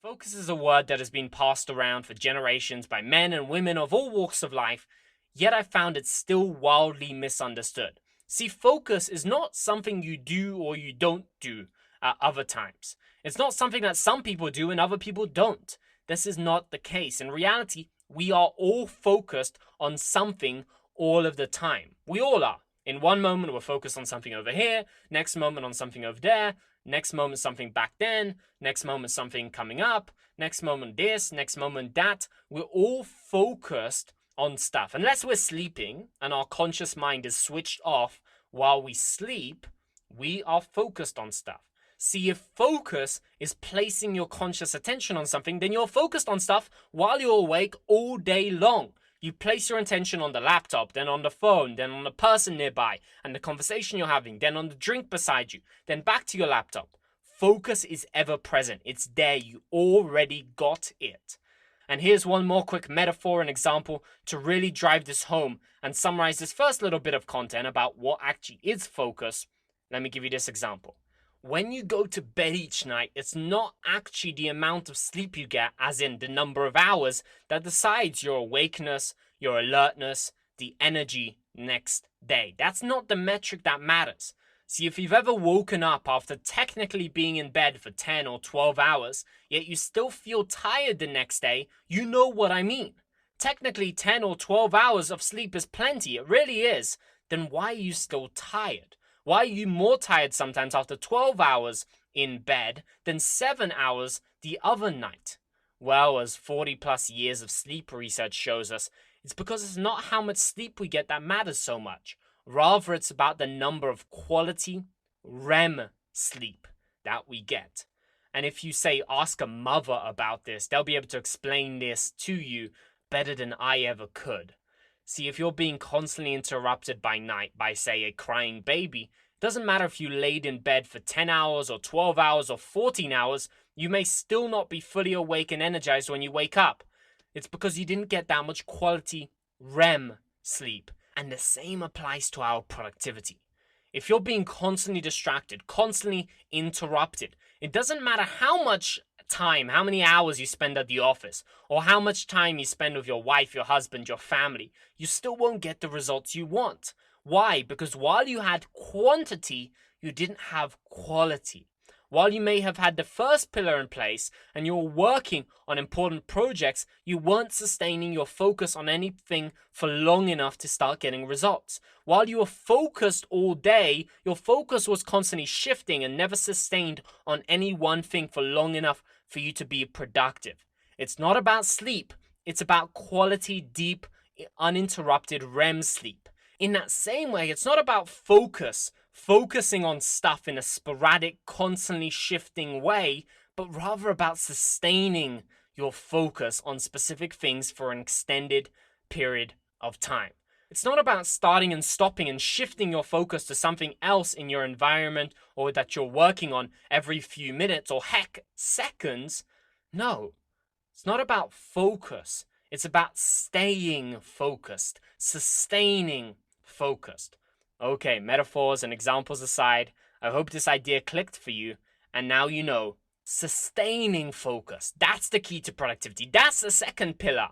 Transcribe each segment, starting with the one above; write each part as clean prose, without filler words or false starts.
Focus is a word that has been passed around for generations by men and women of all walks of life, yet I found it still wildly misunderstood. See, focus is not something you do or you don't do at other times. It's not something that some people do and other people don't. This is not the case. In reality, we are all focused on something all of the time. We all are. In one moment, we're focused on something over here, next moment on something over there, next moment something back then, next moment something coming up, next moment this, next moment that. We're all focused on stuff. Unless we're sleeping and our conscious mind is switched off while we sleep, we are focused on stuff. See, if focus is placing your conscious attention on something, then you're focused on stuff while you're awake all day long. You place your attention on the laptop, then on the phone, then on the person nearby, and the conversation you're having, then on the drink beside you, then back to your laptop. Focus is ever present. It's there. You already got it. And here's one more quick metaphor and example to really drive this home and summarize this first little bit of content about what actually is focus. Let me give you this example. When you go to bed each night, it's not actually the amount of sleep you get, as in the number of hours, that decides your awakeness, your alertness, the energy next day. That's not the metric that matters. See, if you've ever woken up after technically being in bed for 10 or 12 hours, yet you still feel tired the next day, you know what I mean. Technically, 10 or 12 hours of sleep is plenty, it really is. Then why are you still tired? Why are you more tired sometimes after 12 hours in bed than 7 hours the other night? Well, as 40 plus years of sleep research shows us, it's because it's not how much sleep we get that matters so much. Rather, it's about the number of quality REM sleep that we get. And if you say, ask a mother about this, they'll be able to explain this to you better than I ever could. See, if you're being constantly interrupted by night by, say, a crying baby, it doesn't matter if you laid in bed for 10 hours or 12 hours or 14 hours, you may still not be fully awake and energized when you wake up. It's because you didn't get that much quality REM sleep. And the same applies to our productivity. If you're being constantly distracted, constantly interrupted, it doesn't matter how much time, how many hours you spend at the office, or how much time you spend with your wife, your husband, your family, you still won't get the results you want. Why? Because while you had quantity, you didn't have quality. While you may have had the first pillar in place and you're working on important projects, you weren't sustaining your focus on anything for long enough to start getting results. While you were focused all day, your focus was constantly shifting and never sustained on any one thing for long enough for you to be productive. It's not about sleep. It's about quality, deep, uninterrupted REM sleep. In that same way, it's not about focusing on stuff in a sporadic, constantly shifting way, but rather about sustaining your focus on specific things for an extended period of time. It's not about starting and stopping and shifting your focus to something else in your environment or that you're working on every few minutes or heck, seconds. No, it's not about focus. It's about staying focused, sustaining focused. Okay, metaphors and examples aside, I hope this idea clicked for you, and now you know, sustaining focus, that's the key to productivity. That's the second pillar.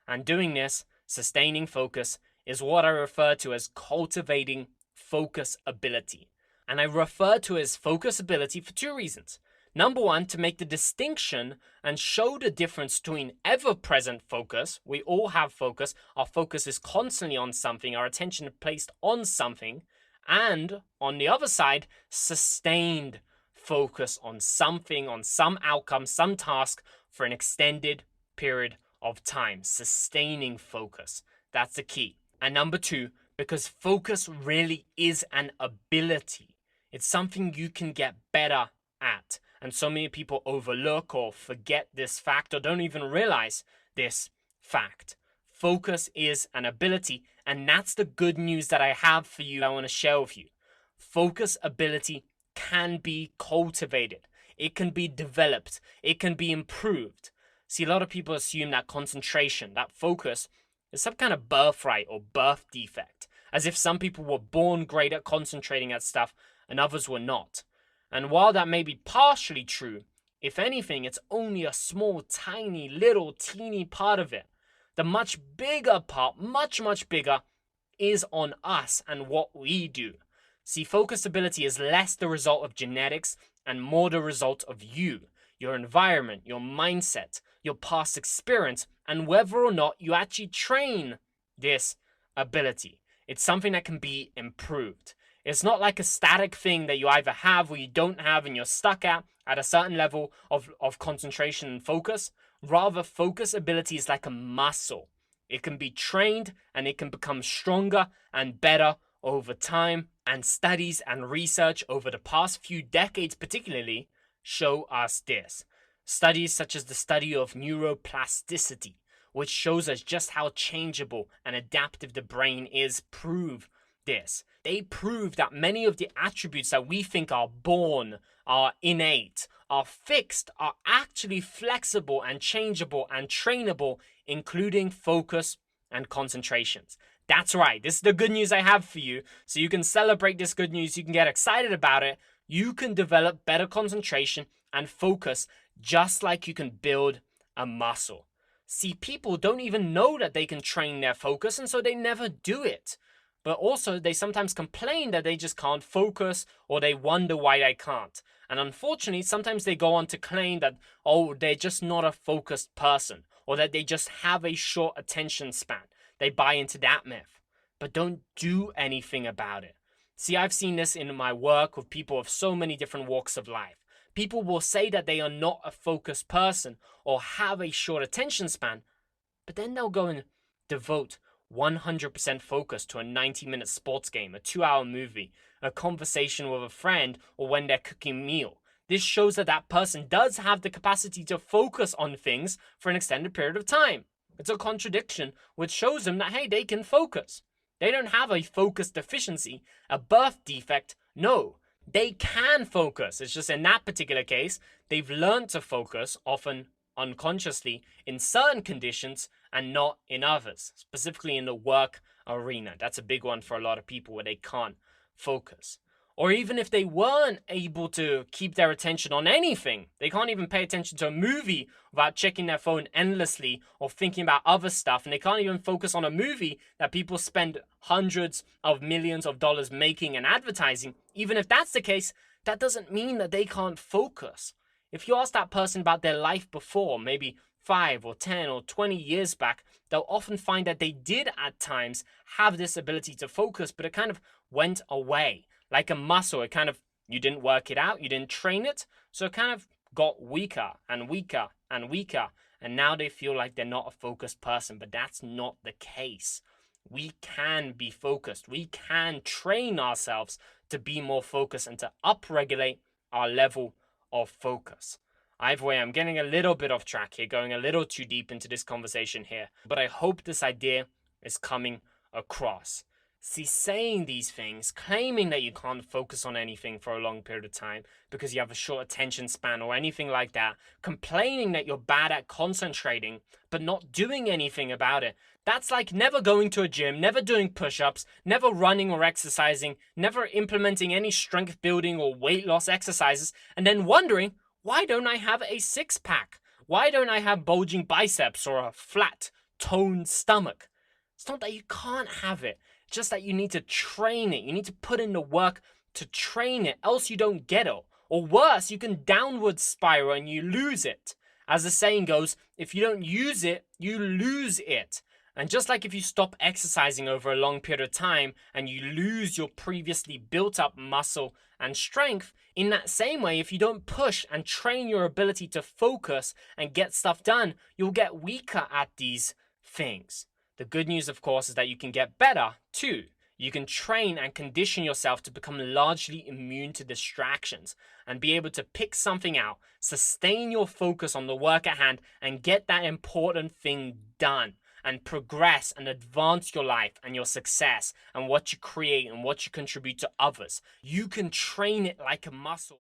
And doing this, sustaining focus, is what I refer to as cultivating focus ability. And I refer to it as focus ability for two reasons. Number one, to make the distinction and show the difference between ever-present focus. We all have focus. Our focus is constantly on something. Our attention is placed on something. And on the other side, sustained focus on something, on some outcome, some task for an extended period of time. Sustaining focus. That's the key. And number two, because focus really is an ability. It's something you can get better at. And so many people overlook or forget this fact or don't even realize this fact. Focus is an ability, and that's the good news that I have for you I want to share with you. Focus ability can be cultivated. It can be developed. It can be improved. See, a lot of people assume that concentration, that focus, is some kind of birthright or birth defect, as if some people were born great at concentrating at stuff and others were not. And while that may be partially true, If anything, it's only a small, tiny, little, teeny part of it. The much bigger part, much bigger, is on us and what we do. See, focus ability is less the result of genetics and more the result of you, your environment, your mindset, your past experience, and whether or not you actually train this ability. It's something that can be improved. It's not like a static thing that you either have or you don't have and you're stuck at a certain level of concentration and focus. Rather, focus ability is like a muscle. It can be trained and it can become stronger and better over time. And studies and research over the past few decades particularly show us this. Studies such as the study of neuroplasticity, which shows us just how changeable and adaptive the brain is, prove this. They prove that many of the attributes that we think are born, are innate, are fixed, are actually flexible and changeable and trainable, including focus and concentrations. That's right, this is the good news I have for you. So you can celebrate this good news, you can get excited about it. You can develop better concentration and focus just like you can build a muscle. See, people don't even know that they can train their focus, and so they never do it. But also, they sometimes complain that they just can't focus, or they wonder why they can't. And unfortunately, sometimes they go on to claim that, oh, they're just not a focused person, or that they just have a short attention span. They buy into that myth, but don't do anything about it. See, I've seen this in my work with people of so many different walks of life. People will say that they are not a focused person or have a short attention span, but then they'll go and devote 100% focus to a 90-minute sports game, a 2-hour movie, a conversation with a friend, or when they're cooking a meal. This shows that that person does have the capacity to focus on things for an extended period of time. It's a contradiction which shows them that, hey, they can focus. They don't have a focus deficiency, a birth defect. No, they can focus. It's just in that particular case, they've learned to focus, often unconsciously, in certain conditions and not in others, specifically in the work arena. That's a big one for a lot of people where they can't focus. Or even if they weren't able to keep their attention on anything, they can't even pay attention to a movie without checking their phone endlessly or thinking about other stuff, and they can't even focus on a movie that people spend hundreds of millions of dollars making and advertising. Even if that's the case, that doesn't mean that they can't focus. If you ask that person about their life before, maybe 5 or 10 or 20 years back, they'll often find that they did at times have this ability to focus, but it kind of went away. Like a muscle, you didn't work it out, you didn't train it, so it kind of got weaker and weaker and weaker, and now they feel like they're not a focused person, but that's not the case. We can be focused. We can train ourselves to be more focused and to upregulate our level of focus. Either way, I'm getting a little bit off track here, going a little too deep into this conversation here, but I hope this idea is coming across. See, saying these things, claiming that you can't focus on anything for a long period of time because you have a short attention span or anything like that, complaining that you're bad at concentrating but not doing anything about it, that's like never going to a gym, never doing push-ups, never running or exercising, never implementing any strength building or weight loss exercises, and then wondering, why don't I have a six-pack? Why don't I have bulging biceps or a flat, toned stomach? It's not that you can't have it. Just that you need to train it. You need to put in the work to train it, else you don't get it. Or worse, you can downward spiral and you lose it. As the saying goes, if you don't use it, you lose it. And just like if you stop exercising over a long period of time and you lose your previously built up muscle and strength, in that same way, if you don't push and train your ability to focus and get stuff done, you'll get weaker at these things. The good news, of course, is that you can get better too. You can train and condition yourself to become largely immune to distractions and be able to pick something out, sustain your focus on the work at hand, and get that important thing done and progress and advance your life and your success and what you create and what you contribute to others. You can train it like a muscle.